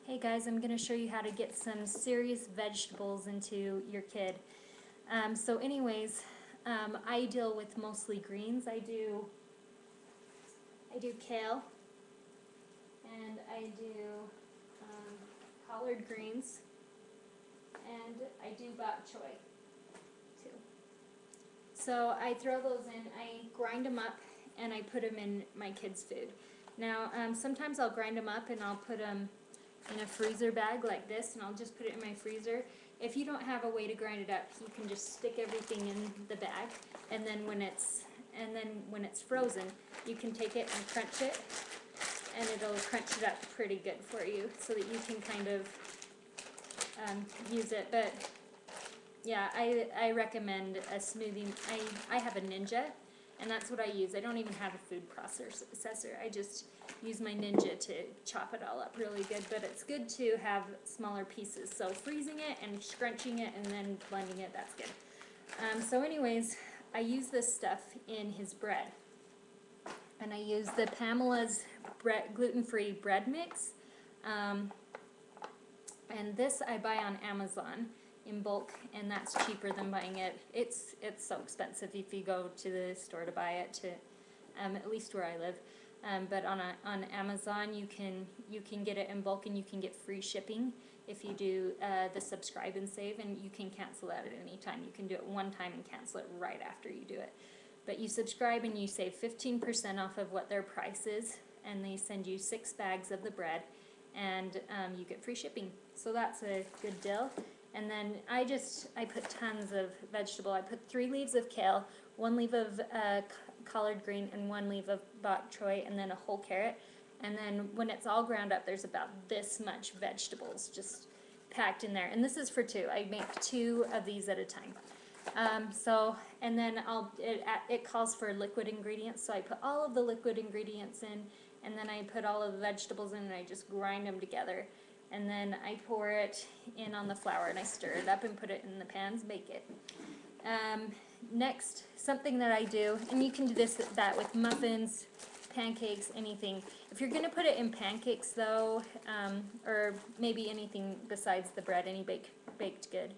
Hey guys, I'm going to show you how to get some serious vegetables into your kid. So anyways, I deal with mostly greens. I do kale, and I do collard greens, and I do bok choy too. So I throw those in, I grind them up, and I put them in my kids' food. Now, sometimes I'll grind them up and I'll put them in a freezer bag like this, and I'll just put it in my freezer. If you don't have a way to grind it up, you can just stick everything in the bag, and then when it's frozen, you can take it and crunch it, and it'll crunch it up pretty good for you, so that you can kind of use it. But yeah, I recommend a smoothie. I have a Ninja, and that's what I use. I don't even have a food processor. I just use my Ninja to chop it all up really good, but it's good to have smaller pieces. So freezing it and scrunching it and then blending it, that's good. So anyways, I use this stuff in his bread. And I use the Pamela's gluten-free bread mix. And this I buy on Amazon in bulk, and that's cheaper than buying it. It's so expensive if you go to the store to buy it, at least where I live. But on Amazon you can get it in bulk, and you can get free shipping if you do the subscribe and save, and you can cancel that at any time. You can do it one time and cancel it right after you do it. But you subscribe and you save 15% off of what their price is, and they send you 6 bags of the bread, and you get free shipping. So that's a good deal. And then I put tons of vegetable. I put 3 leaves of kale, 1 leaf of collard green, and 1 leaf of bok choy, and then a whole carrot. And then when it's all ground up, there's about this much vegetables just packed in there. And this is for 2. I make 2 of these at a time. And then it calls for liquid ingredients, so I put all of the liquid ingredients in, and then I put all of the vegetables in, and I just grind them together. And then I pour it in on the flour, and I stir it up and put it in the pans, bake it. Next, something that I do, and you can do that with muffins, pancakes, anything. If you're going to put it in pancakes though, or maybe anything besides the bread, any baked good,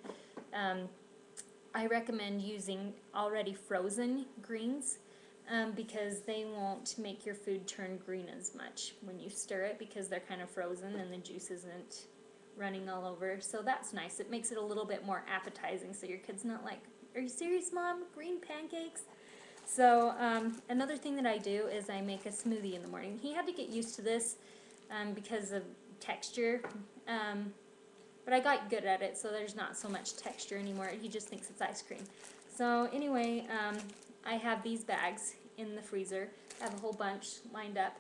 I recommend using already frozen greens, because they won't make your food turn green as much when you stir it, because they're kind of frozen and the juice isn't running all over. So that's nice. It makes it a little bit more appetizing, so your kid's not like, "Are you serious, Mom? Green pancakes?" So another thing that I do is I make a smoothie in the morning. He had to get used to this because of texture. But I got good at it, so there's not so much texture anymore. He just thinks it's ice cream. So anyway, I have these bags in the freezer. I have a whole bunch lined up.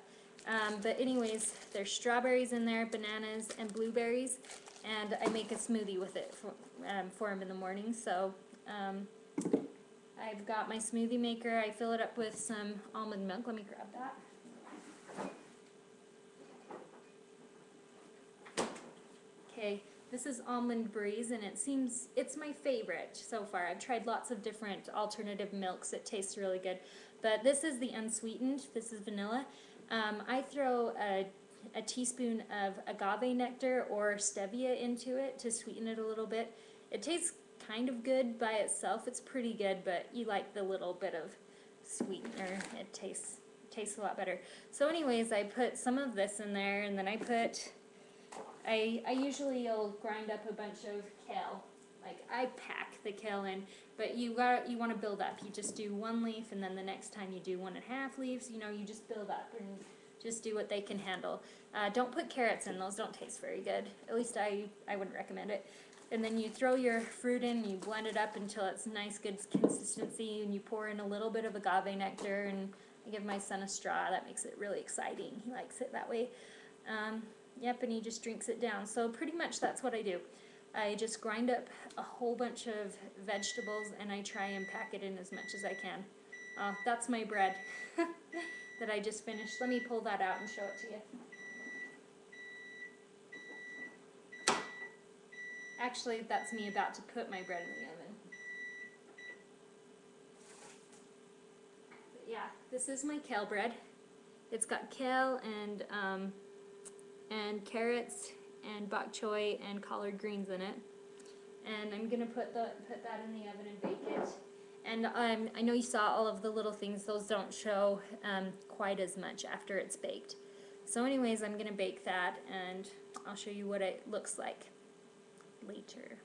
But anyways, there's strawberries in there, bananas, and blueberries. And I make a smoothie with it for him in the morning. So I've got my smoothie maker. I fill it up with some almond milk. Let me grab that. Okay. This is Almond Breeze, and it's my favorite so far. I've tried lots of different alternative milks. It tastes really good. But this is the unsweetened. This is vanilla. I throw a teaspoon of agave nectar or stevia into it to sweeten it a little bit. It tastes kind of good by itself. It's pretty good, but you like the little bit of sweetener. It tastes a lot better. So anyways, I put some of this in there, and then I usually will grind up a bunch of kale. Like, I pack the kale in, but you want to build up. You just do 1 leaf, and then the next time you do 1.5 leaves. You know, you just build up and just do what they can handle. Don't put carrots in; those don't taste very good. At least I wouldn't recommend it. And then you throw your fruit in, and you blend it up until it's nice, good consistency, and you pour in a little bit of agave nectar. And I give my son a straw. That makes it really exciting. He likes it that way. Yep, and he just drinks it down. So pretty much that's what I do. I just grind up a whole bunch of vegetables, and I try and pack it in as much as I can. That's my bread that I just finished. Let me pull that out and show it to you. Actually, that's me about to put my bread in the oven. But yeah, this is my kale bread. It's got kale and carrots and bok choy and collard greens in it. And I'm gonna put that in the oven and bake it. And I know you saw all of the little things; those don't show quite as much after it's baked. So, anyways, I'm gonna bake that, and I'll show you what it looks like later.